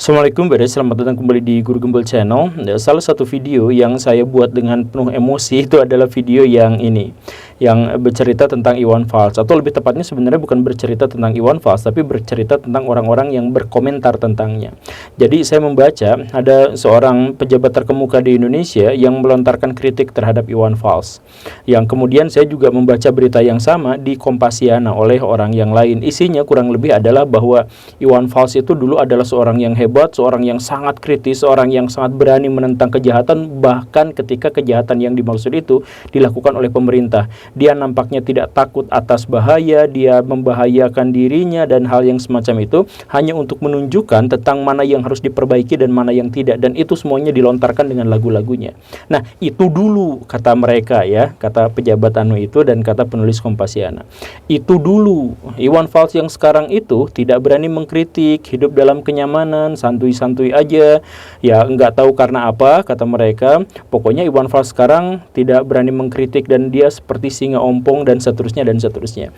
Assalamualaikum, selamat datang kembali di Guru Gembel Channel. Salah satu video yang saya buat dengan penuh emosi itu adalah video yang ini, yang bercerita tentang Iwan Fals, atau lebih tepatnya sebenarnya bukan bercerita tentang Iwan Fals, tapi bercerita tentang orang-orang yang berkomentar tentangnya. Jadi saya membaca ada seorang pejabat terkemuka di Indonesia yang melontarkan kritik terhadap Iwan Fals, yang kemudian saya juga membaca berita yang sama di Kompasiana oleh orang yang lain. Isinya kurang lebih adalah bahwa Iwan Fals itu dulu adalah seorang yang hebat, seorang yang sangat kritis, seorang yang sangat berani menentang kejahatan, bahkan ketika kejahatan yang dimaksud itu dilakukan oleh pemerintah. Dia nampaknya tidak takut atas bahaya, dia membahayakan dirinya dan hal yang semacam itu hanya untuk menunjukkan tentang mana yang harus diperbaiki dan mana yang tidak, dan itu semuanya dilontarkan dengan lagu-lagunya. Nah, itu dulu kata mereka ya, kata pejabat itu dan kata penulis Kompasiana. Itu dulu. Iwan Fals yang sekarang itu tidak berani mengkritik, hidup dalam kenyamanan, santuy-santuy aja, ya nggak tahu karena apa, kata mereka. Pokoknya Iwan Fals sekarang tidak berani mengkritik dan dia seperti singa ompong dan seterusnya dan seterusnya.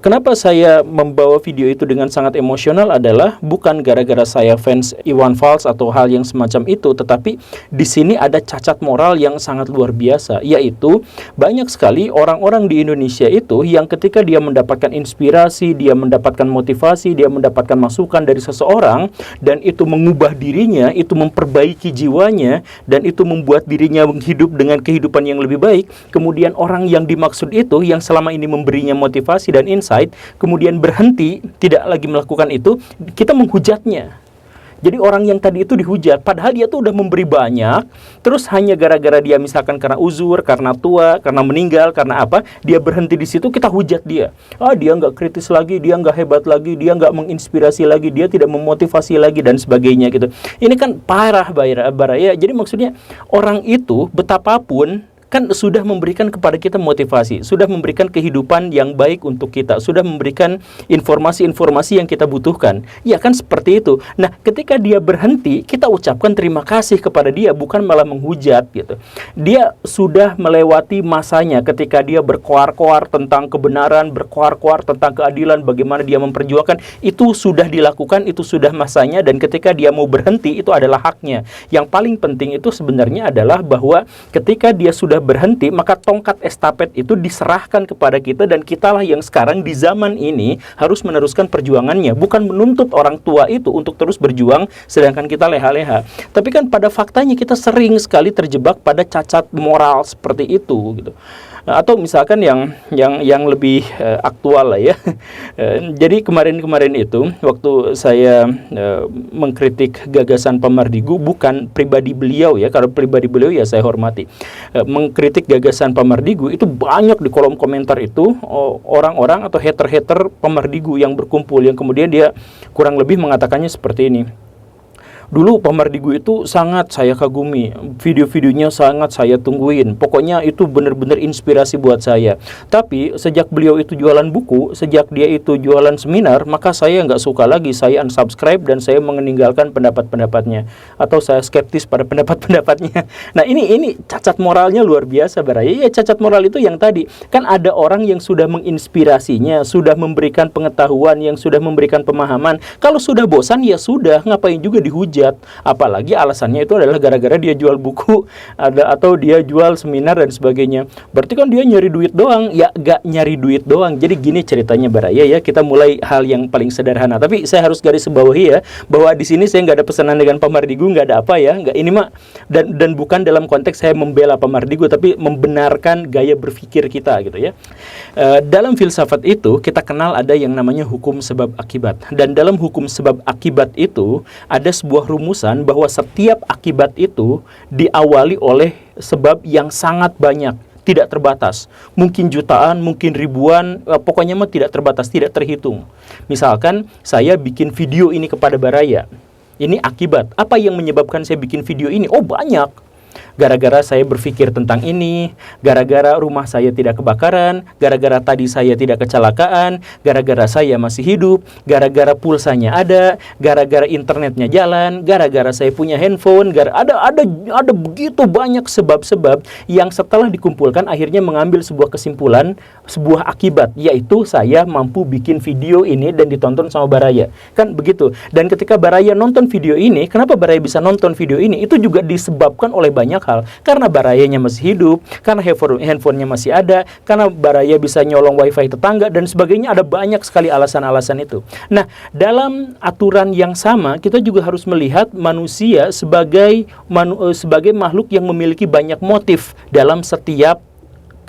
Kenapa saya membawa video itu dengan sangat emosional adalah bukan gara-gara saya fans Iwan Fals atau hal yang semacam itu, tetapi di sini ada cacat moral yang sangat luar biasa, yaitu banyak sekali orang-orang di Indonesia itu yang ketika dia mendapatkan inspirasi, dia mendapatkan motivasi, dia mendapatkan masukan dari seseorang, dan itu mengubah dirinya, itu memperbaiki jiwanya, dan itu membuat dirinya hidup dengan kehidupan yang lebih baik. Kemudian orang yang dimaksud itu, yang selama ini memberinya motivasi dan insight, kemudian berhenti, tidak lagi melakukan itu, kita menghujatnya. Jadi orang yang tadi itu dihujat, padahal dia tuh udah memberi banyak, terus hanya gara-gara dia misalkan karena uzur, karena tua, karena meninggal, karena apa, dia berhenti di situ, kita hujat dia. Dia nggak kritis lagi, dia nggak hebat lagi, dia nggak menginspirasi lagi, dia tidak memotivasi lagi, dan sebagainya gitu. Ini kan parah, Baraya. Jadi maksudnya orang itu betapapun kan sudah memberikan kepada kita motivasi, sudah memberikan kehidupan yang baik untuk kita, sudah memberikan informasi-informasi yang kita butuhkan. Ya kan seperti itu. Nah, ketika dia berhenti, kita ucapkan terima kasih kepada dia, bukan malah menghujat gitu. Dia sudah melewati masanya ketika dia berkoar-koar tentang kebenaran, berkoar-koar tentang keadilan, bagaimana dia memperjuangkan, itu sudah dilakukan, itu sudah masanya, dan ketika dia mau berhenti, itu adalah haknya. Yang paling penting itu sebenarnya adalah bahwa ketika dia sudah berhenti, maka tongkat estafet itu diserahkan kepada kita, dan kitalah yang sekarang di zaman ini harus meneruskan perjuangannya, bukan menuntut orang tua itu untuk terus berjuang sedangkan kita leha-leha. Tapi kan pada faktanya kita sering sekali terjebak pada cacat moral seperti itu gitu. Atau misalkan yang lebih aktual lah ya. Jadi kemarin itu waktu saya mengkritik gagasan Pamardigu, bukan pribadi beliau ya, kalau pribadi beliau ya saya hormati. Mengkritik gagasan Pamardigu itu banyak di kolom komentar itu orang-orang atau hater-hater Pamardigu yang berkumpul, yang kemudian dia kurang lebih mengatakannya seperti ini. Dulu Pamardigu itu sangat saya kagumi, video-videonya sangat saya tungguin, pokoknya itu benar-benar inspirasi buat saya. Tapi sejak beliau itu jualan buku, sejak dia itu jualan seminar, maka saya nggak suka lagi, saya unsubscribe dan saya meninggalkan pendapat-pendapatnya, atau saya skeptis pada pendapat-pendapatnya. Nah ini cacat moralnya luar biasa, Baraya. Ya, cacat moral itu yang tadi, kan ada orang yang sudah menginspirasinya, sudah memberikan pengetahuan, yang sudah memberikan pemahaman. Kalau sudah bosan ya sudah, ngapain juga dihujat. Apalagi alasannya itu adalah gara-gara dia jual buku atau dia jual seminar dan sebagainya. Berarti kan dia nyari duit doang. Ya gak nyari duit doang. Jadi gini ceritanya, Baraya ya, kita mulai hal yang paling sederhana. Tapi saya harus garis bawahi ya, bahwa di sini saya nggak ada pesanan dengan Pamardigu, nggak ada apa ya, nggak ini mah, dan bukan dalam konteks saya membela Pamardigu, tapi membenarkan gaya berpikir kita gitu ya. Dalam filsafat itu kita kenal ada yang namanya hukum sebab akibat, dan dalam hukum sebab akibat itu ada sebuah rumusan bahwa setiap akibat itu diawali oleh sebab yang sangat banyak, tidak terbatas, mungkin jutaan, mungkin ribuan, pokoknya mah tidak terbatas, tidak terhitung. Misalkan saya bikin video ini kepada Baraya, ini akibat. Apa yang menyebabkan saya bikin video ini? Oh banyak. Gara-gara saya berpikir tentang ini, gara-gara rumah saya tidak kebakaran, gara-gara tadi saya tidak kecelakaan, gara-gara saya masih hidup, gara-gara pulsanya ada, gara-gara internetnya jalan, gara-gara saya punya handphone, ada begitu banyak sebab-sebab yang setelah dikumpulkan akhirnya mengambil sebuah kesimpulan, sebuah akibat, yaitu saya mampu bikin video ini dan ditonton sama Baraya. Kan begitu. Dan ketika Baraya nonton video ini, kenapa Baraya bisa nonton video ini? Itu juga disebabkan oleh banyak hal. Karena Barayanya masih hidup, karena handphonenya masih ada, karena Baraya bisa nyolong wifi tetangga, dan sebagainya. Ada banyak sekali alasan-alasan itu. Nah, dalam aturan yang sama, kita juga harus melihat manusia sebagai makhluk yang memiliki banyak motif dalam setiap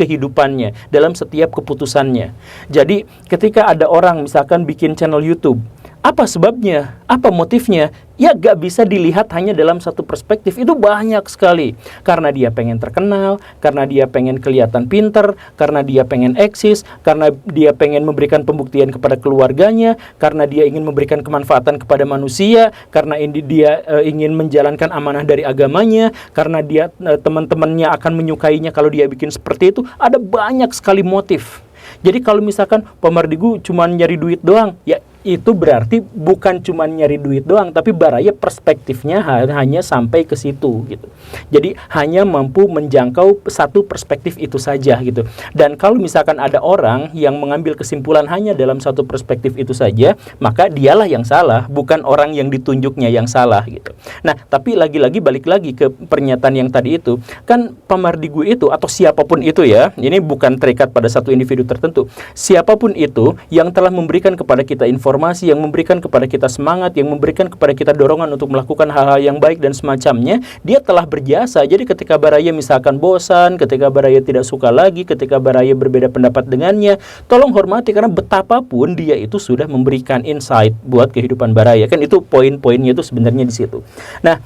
kehidupannya, dalam setiap keputusannya. Jadi, ketika ada orang misalkan bikin channel YouTube, apa sebabnya? Apa motifnya? Ya gak bisa dilihat hanya dalam satu perspektif. Itu banyak sekali. Karena dia pengen terkenal, karena dia pengen kelihatan pinter, karena dia pengen eksis, karena dia pengen memberikan pembuktian kepada keluarganya, karena dia ingin memberikan kemanfaatan kepada manusia, karena dia ingin menjalankan amanah dari agamanya, karena dia teman-temannya akan menyukainya kalau dia bikin seperti itu. Ada banyak sekali motif. Jadi kalau misalkan Pak Mardigu cuma nyari duit doang, ya itu berarti bukan cuma nyari duit doang, tapi Baraya perspektifnya hanya sampai ke situ gitu. Jadi hanya mampu menjangkau satu perspektif itu saja gitu. Dan kalau misalkan ada orang yang mengambil kesimpulan hanya dalam satu perspektif itu saja, maka dialah yang salah, bukan orang yang ditunjuknya yang salah gitu. Nah, tapi lagi-lagi balik lagi ke pernyataan yang tadi itu, kan Pak Mardigu itu atau siapapun itu ya, ini bukan terikat pada satu individu tertentu. Siapapun itu yang telah memberikan kepada kita informasi, yang memberikan kepada kita semangat, yang memberikan kepada kita dorongan untuk melakukan hal-hal yang baik dan semacamnya, dia telah berjasa. Jadi ketika Baraya misalkan bosan, ketika Baraya tidak suka lagi, ketika Baraya berbeda pendapat dengannya, tolong hormati, karena betapapun dia itu sudah memberikan insight buat kehidupan Baraya. Kan itu poin-poinnya itu sebenarnya di situ. Nah,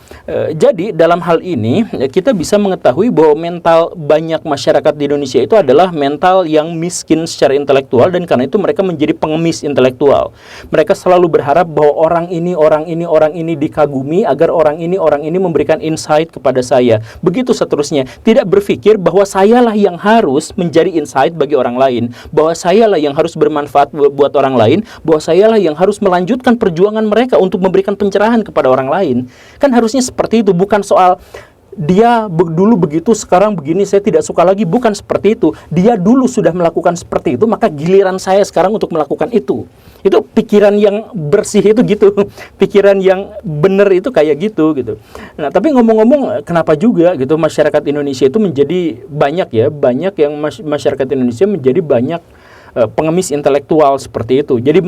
jadi dalam hal ini kita bisa mengetahui bahwa mental banyak masyarakat di Indonesia itu adalah mental yang miskin secara intelektual, dan karena itu mereka menjadi pengemis intelektual. Mereka selalu berharap bahwa orang ini dikagumi agar orang ini memberikan insight kepada saya. Begitu seterusnya. Tidak berpikir bahwa sayalah yang harus menjadi insight bagi orang lain, bahwa sayalah yang harus bermanfaat buat orang lain, bahwa sayalah yang harus melanjutkan perjuangan mereka untuk memberikan pencerahan kepada orang lain. Kan harusnya seperti itu, bukan soal dia dulu begitu, sekarang begini, saya tidak suka lagi. Bukan seperti itu. Dia dulu sudah melakukan seperti itu, maka giliran saya sekarang untuk melakukan itu. Itu pikiran yang bersih itu gitu. Pikiran yang benar itu kayak gitu. Nah, tapi ngomong-ngomong, kenapa juga gitu masyarakat Indonesia itu menjadi banyak yang masyarakat Indonesia menjadi banyak pengemis intelektual seperti itu. Jadi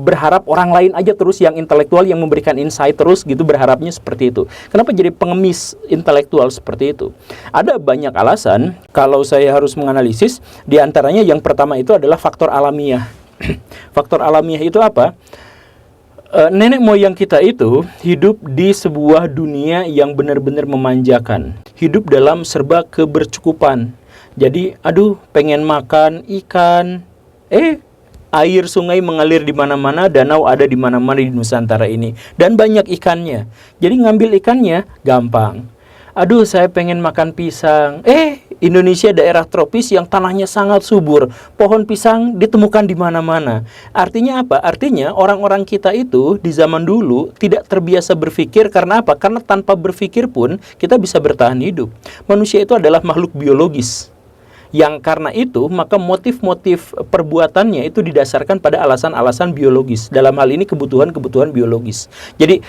berharap orang lain aja terus yang intelektual, yang memberikan insight terus gitu, berharapnya seperti itu. Kenapa jadi pengemis intelektual seperti itu? Ada banyak alasan. Kalau saya harus menganalisis, di antaranya yang pertama itu adalah faktor alamiah. Faktor alamiah itu apa? Nenek moyang kita itu hidup di sebuah dunia yang benar-benar memanjakan. Hidup dalam serba kebercukupan. Jadi, aduh, pengen makan ikan, air sungai mengalir di mana-mana, danau ada di mana-mana di Nusantara ini, dan banyak ikannya. Jadi ngambil ikannya gampang. Aduh, saya pengen makan pisang. Indonesia daerah tropis yang tanahnya sangat subur. Pohon pisang ditemukan di mana-mana. Artinya apa? Artinya orang-orang kita itu di zaman dulu tidak terbiasa berpikir. Karena apa? Karena tanpa berpikir pun kita bisa bertahan hidup. Manusia itu adalah makhluk biologis. Yang karena itu, maka motif-motif perbuatannya itu didasarkan pada alasan-alasan biologis. Dalam hal ini kebutuhan-kebutuhan biologis. Jadi,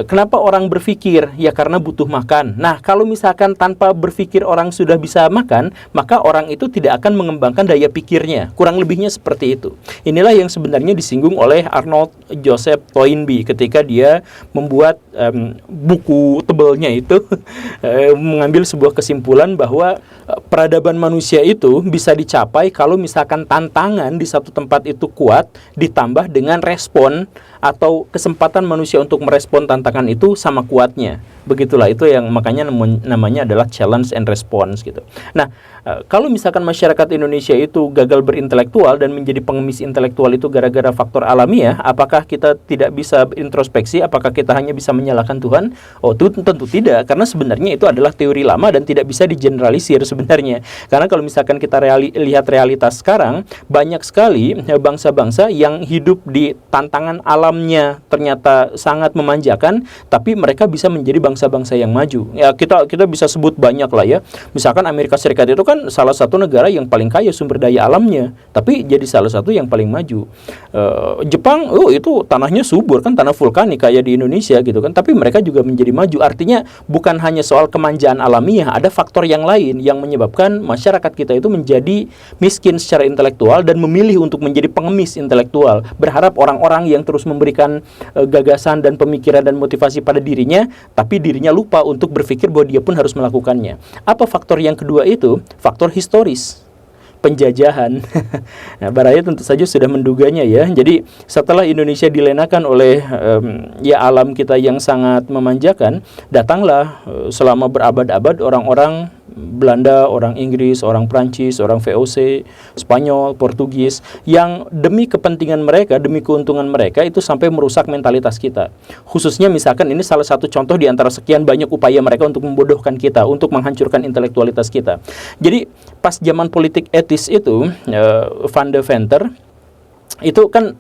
kenapa orang berpikir? Ya karena butuh makan. Nah, kalau misalkan tanpa berpikir orang sudah bisa makan, maka orang itu tidak akan mengembangkan daya pikirnya. Kurang lebihnya seperti itu. Inilah yang sebenarnya disinggung oleh Arnold Joseph Toynbee ketika dia membuat buku tebalnya itu, mengambil sebuah kesimpulan bahwa peradaban manusia itu bisa dicapai kalau misalkan tantangan di satu tempat itu kuat, ditambah dengan respon atau kesempatan manusia untuk merespon tantangan itu sama kuatnya. Begitulah, itu yang makanya namanya adalah challenge and response gitu. Nah, kalau misalkan masyarakat Indonesia itu gagal berintelektual dan menjadi pengemis intelektual itu gara-gara faktor alamiah, apakah kita tidak bisa introspeksi? Apakah kita hanya bisa menyalahkan Tuhan? Oh, itu tentu tidak, karena sebenarnya itu adalah teori lama dan tidak bisa digeneralisir sebenarnya. Karena kalau misalkan kita lihat realitas sekarang, banyak sekali bangsa-bangsa yang hidup di tantangan alamnya ternyata sangat memanjakan, tapi mereka bisa menjadi bangsa-bangsa yang maju. Ya, kita bisa sebut banyak lah ya. Misalkan Amerika Serikat itu kan salah satu negara yang paling kaya sumber daya alamnya, tapi jadi salah satu yang paling maju. Jepang, itu tanahnya subur kan, tanah vulkanik kayak di Indonesia gitu kan, tapi mereka juga menjadi maju. Artinya bukan hanya soal kemanjaan alamiah, ada faktor yang lain yang menyebabkan masyarakat kita itu menjadi miskin secara intelektual dan memilih untuk menjadi pengemis intelektual, berharap orang-orang yang terus memberikan gagasan dan pemikiran dan motivasi pada dirinya, tapi dirinya lupa untuk berpikir bahwa dia pun harus melakukannya. Apa faktor yang kedua itu? Faktor historis, penjajahan. Nah, Baraya tentu saja sudah menduganya ya. Jadi setelah Indonesia dilenakan oleh alam kita yang sangat memanjakan, datanglah selama berabad-abad orang-orang Belanda, orang Inggris, orang Prancis, orang VOC, Spanyol, Portugis, yang demi kepentingan mereka, demi keuntungan mereka itu sampai merusak mentalitas kita. Khususnya misalkan ini salah satu contoh di antara sekian banyak upaya mereka untuk membodohkan kita, untuk menghancurkan intelektualitas kita. Jadi pas zaman politik etis itu, Van de Venter itu kan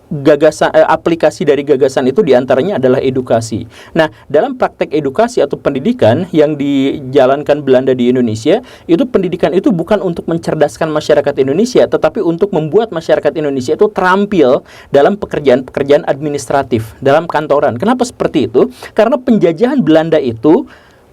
gagasan, aplikasi dari gagasan itu diantaranya adalah edukasi. Nah, dalam praktek edukasi atau pendidikan yang dijalankan Belanda di Indonesia, itu pendidikan itu bukan untuk mencerdaskan masyarakat Indonesia, tetapi untuk membuat masyarakat Indonesia itu terampil dalam pekerjaan-pekerjaan administratif, dalam kantoran. Kenapa seperti itu? Karena penjajahan Belanda itu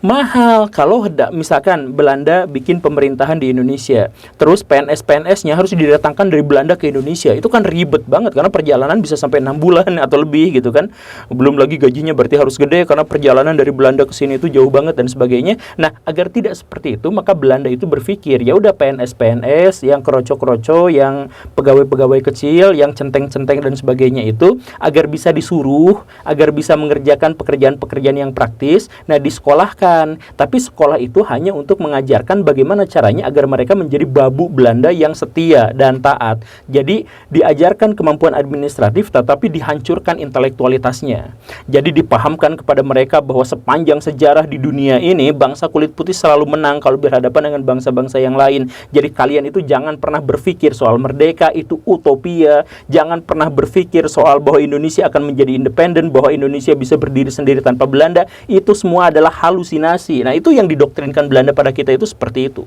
mahal. Kalau misalkan Belanda bikin pemerintahan di Indonesia, terus PNS-PNS-nya harus didatangkan dari Belanda ke Indonesia, itu kan ribet banget karena perjalanan bisa sampai 6 bulan atau lebih gitu kan. Belum lagi gajinya berarti harus gede karena perjalanan dari Belanda ke sini itu jauh banget dan sebagainya. Nah, agar tidak seperti itu, maka Belanda itu berpikir, ya udah PNS-PNS yang kroco-kroco, yang pegawai-pegawai kecil, yang centeng-centeng dan sebagainya itu agar bisa disuruh, agar bisa mengerjakan pekerjaan-pekerjaan yang praktis. Nah, disekolahkan. Tapi sekolah itu hanya untuk mengajarkan bagaimana caranya agar mereka menjadi babu Belanda yang setia dan taat. Jadi diajarkan kemampuan administratif tetapi dihancurkan intelektualitasnya. Jadi dipahamkan kepada mereka bahwa sepanjang sejarah di dunia ini bangsa kulit putih selalu menang kalau berhadapan dengan bangsa-bangsa yang lain. Jadi kalian itu jangan pernah berpikir soal merdeka itu utopia, jangan pernah berpikir soal bahwa Indonesia akan menjadi independen, bahwa Indonesia bisa berdiri sendiri tanpa Belanda. Itu semua adalah halusinasi. Nah, itu yang didoktrinkan Belanda pada kita itu seperti itu.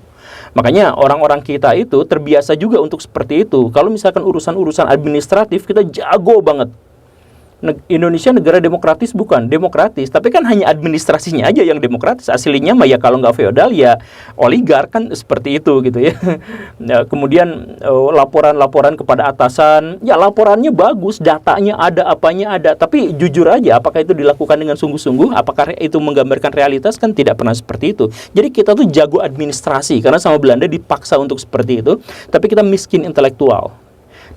Makanya orang-orang kita itu terbiasa juga untuk seperti itu. Kalau misalkan urusan-urusan administratif kita jago banget. Indonesia negara demokratis bukan? Demokratis, tapi kan hanya administrasinya aja yang demokratis. Aslinya mah ya kalau nggak feodal ya oligark kan seperti itu gitu ya. Nah, kemudian laporan-laporan kepada atasan, ya laporannya bagus, datanya ada, apanya ada. Tapi jujur aja, apakah itu dilakukan dengan sungguh-sungguh? Apakah itu menggambarkan realitas? Kan tidak pernah seperti itu. Jadi kita tuh jago administrasi, karena sama Belanda dipaksa untuk seperti itu. Tapi kita miskin intelektual.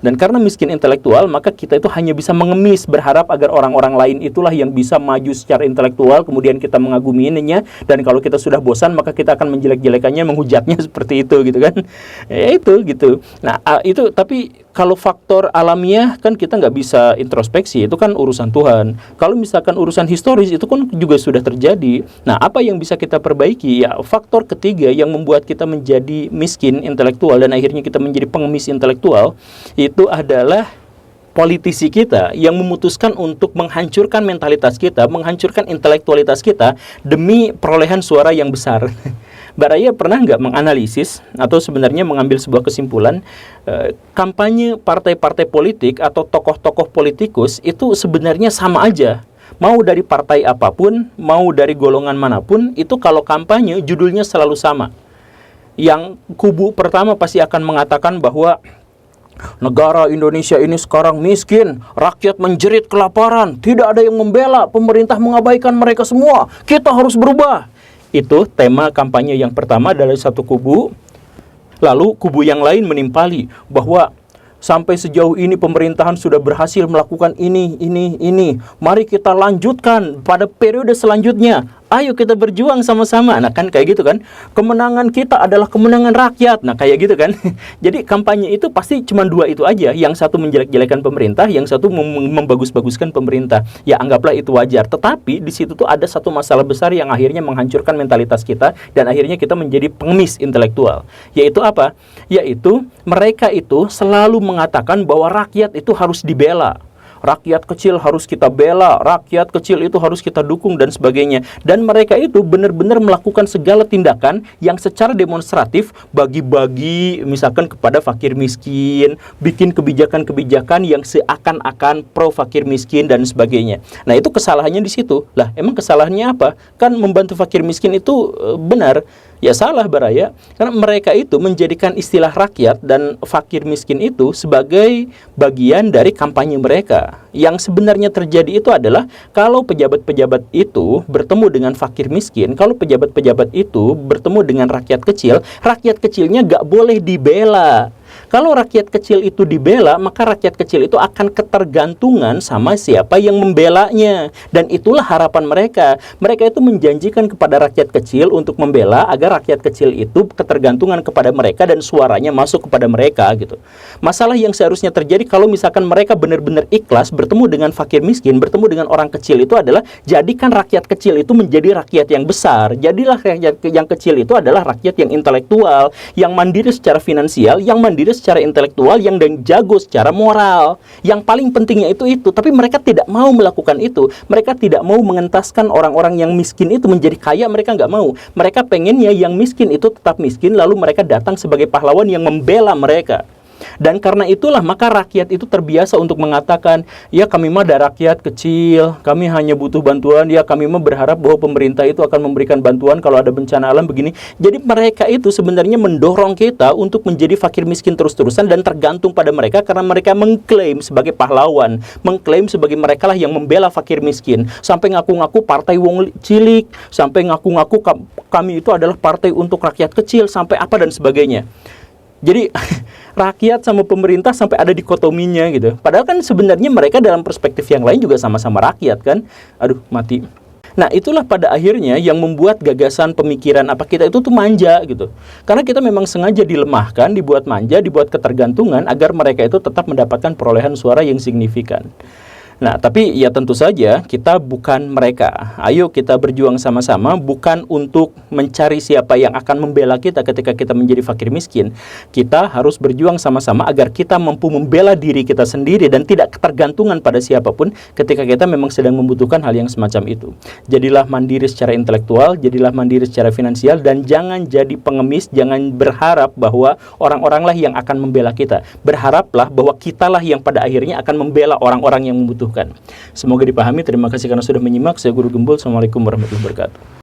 Dan karena miskin intelektual, maka kita itu hanya bisa mengemis, berharap agar orang-orang lain itulah yang bisa maju secara intelektual, kemudian kita mengaguminya, dan kalau kita sudah bosan, maka kita akan menjelek-jelekannya, menghujatnya seperti itu, gitu kan. Ya itu, gitu. Nah, itu, tapi kalau faktor alamiah, kan kita nggak bisa introspeksi, itu kan urusan Tuhan. Kalau misalkan urusan historis, itu kan juga sudah terjadi. Nah, apa yang bisa kita perbaiki? Ya, faktor ketiga yang membuat kita menjadi miskin intelektual, dan akhirnya kita menjadi pengemis intelektual, itu adalah politisi kita yang memutuskan untuk menghancurkan mentalitas kita, menghancurkan intelektualitas kita demi perolehan suara yang besar. Baraya pernah nggak menganalisis atau sebenarnya mengambil sebuah kesimpulan, kampanye partai-partai politik atau tokoh-tokoh politikus itu sebenarnya sama aja. Mau dari partai apapun, mau dari golongan manapun, itu kalau kampanye judulnya selalu sama. Yang kubu pertama pasti akan mengatakan bahwa negara Indonesia ini sekarang miskin, rakyat menjerit kelaparan, tidak ada yang membela, pemerintah mengabaikan mereka semua, kita harus berubah. Itu tema kampanye yang pertama dari satu kubu. Lalu kubu yang lain menimpali bahwa sampai sejauh ini pemerintahan sudah berhasil melakukan ini. Mari kita lanjutkan pada periode selanjutnya. Ayo kita berjuang sama-sama. Nah kan kayak gitu kan. Kemenangan kita adalah kemenangan rakyat. Nah kayak gitu kan. Jadi kampanye itu pasti cuma dua itu aja. Yang satu menjelek-jelekan pemerintah, yang satu membagus-baguskan pemerintah. Ya anggaplah itu wajar. Tetapi di situ tuh ada satu masalah besar yang akhirnya menghancurkan mentalitas kita dan akhirnya kita menjadi pengemis intelektual. Yaitu apa? Yaitu mereka itu selalu mengatakan bahwa rakyat itu harus dibela. Rakyat kecil harus kita bela, rakyat kecil itu harus kita dukung dan sebagainya. Dan mereka itu benar-benar melakukan segala tindakan yang secara demonstratif bagi-bagi misalkan kepada fakir miskin, bikin kebijakan-kebijakan yang seakan-akan pro fakir miskin dan sebagainya. Nah, itu kesalahannya di situ. Lah, emang kesalahannya apa? Kan membantu fakir miskin itu benar. Ya salah Baraya, karena mereka itu menjadikan istilah rakyat dan fakir miskin itu sebagai bagian dari kampanye mereka. Yang sebenarnya terjadi itu adalah kalau pejabat-pejabat itu bertemu dengan fakir miskin, kalau pejabat-pejabat itu bertemu dengan rakyat kecilnya gak boleh dibela. Kalau rakyat kecil itu dibela, maka rakyat kecil itu akan ketergantungan sama siapa yang membelanya. Dan itulah harapan mereka. Mereka itu menjanjikan kepada rakyat kecil untuk membela agar rakyat kecil itu ketergantungan kepada mereka dan suaranya masuk kepada mereka gitu. Masalah yang seharusnya terjadi kalau misalkan mereka benar-benar ikhlas bertemu dengan fakir miskin, bertemu dengan orang kecil itu adalah jadikan rakyat kecil itu menjadi rakyat yang besar. Jadilah rakyat yang kecil itu adalah rakyat yang intelektual, yang mandiri secara finansial, yang mandiri secara intelektual, yang dan jago secara moral. Yang paling pentingnya itu. Tapi mereka tidak mau melakukan itu. Mereka tidak mau mengentaskan orang-orang yang miskin itu menjadi kaya. Mereka nggak mau. Mereka pengennya yang miskin itu tetap miskin, lalu mereka datang sebagai pahlawan yang membela mereka. Dan karena itulah maka rakyat itu terbiasa untuk mengatakan, ya kami mah ada rakyat kecil, kami hanya butuh bantuan, ya kami mah berharap bahwa pemerintah itu akan memberikan bantuan kalau ada bencana alam begini. Jadi mereka itu sebenarnya mendorong kita untuk menjadi fakir miskin terus-terusan dan tergantung pada mereka karena mereka mengklaim sebagai pahlawan, mengklaim sebagai mereka lah yang membela fakir miskin, sampai ngaku-ngaku partai wong cilik, sampai ngaku-ngaku kami itu adalah partai untuk rakyat kecil, sampai apa dan sebagainya. Jadi rakyat sama pemerintah sampai ada dikotominya gitu. Padahal kan sebenarnya mereka dalam perspektif yang lain juga sama-sama rakyat kan. Aduh, mati. Nah, itulah pada akhirnya yang membuat gagasan pemikiran apa kita itu tuh manja gitu. Karena kita memang sengaja dilemahkan, dibuat manja, dibuat ketergantungan agar mereka itu tetap mendapatkan perolehan suara yang signifikan. Nah, tapi ya tentu saja kita bukan mereka. Ayo kita berjuang sama-sama, bukan untuk mencari siapa yang akan membela kita ketika kita menjadi fakir miskin. Kita harus berjuang sama-sama agar kita mampu membela diri kita sendiri dan tidak ketergantungan pada siapapun ketika kita memang sedang membutuhkan hal yang semacam itu. Jadilah mandiri secara intelektual, jadilah mandiri secara finansial, dan jangan jadi pengemis, jangan berharap bahwa orang-oranglah yang akan membela kita. Berharaplah bahwa kitalah yang pada akhirnya akan membela orang-orang yang membutuhkan. Semoga dipahami. Terima kasih karena sudah menyimak. Saya Guru Gembul. Assalamualaikum warahmatullahi wabarakatuh.